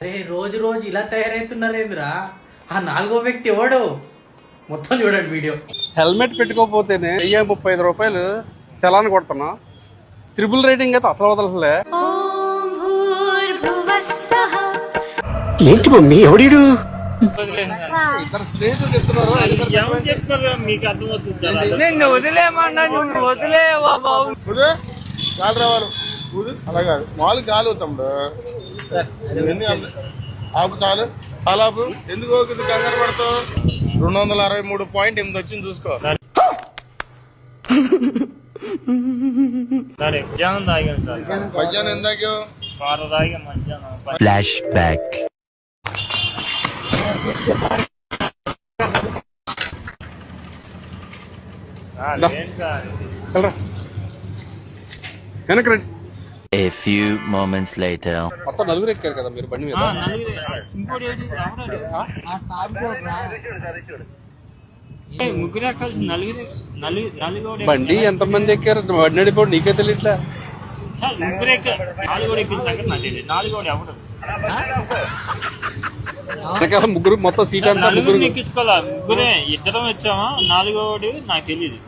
అరే రోజు రోజు ఇలా తయారైతున్నారేంద్రా? ఆ నాలుగో వ్యక్తి ఎవడు? మొత్తం చూడండి వీడియో. హెల్మెట్ పెట్టుకోకపోతేనే 35 రూపాయలు చలాన్ కొడుతున్నా. ట్రిపుల్ రేటింగ్ అయితే అసలు వదలలే. ఏంటి మమ్మీ ఎవడీడు? ఇద్దరు స్నేహితులు చెప్తున్నారు. గాలి రావాలి అలా కాదు, మాలు గాలి తమ్ముడు. ఆపు చాలు, చాలా ఆపు. ఎందుకు కంగారు పడతావు? 263.8 వచ్చింది చూసుకో. మధ్యాహ్నం ఎందాక ఫ్లాష్ బ్యాక్. వెనక్కి రండి. A few moments later. మొత్తం నలుగురు ఎక్కారు కదా మీరు బండి మీద. బండి ఎంతమంది ఎక్కారు? బండి నడిపోడు నీకే తెలియట్లే. వెనకాల ముగ్గురు, మొత్తం సీట్ అంతా ముగ్గురు ఎక్కించుకోవాలా? ముగ్గురే, ఇద్దరం వచ్చామా, నాలుగోడు నాకు తెలియదు.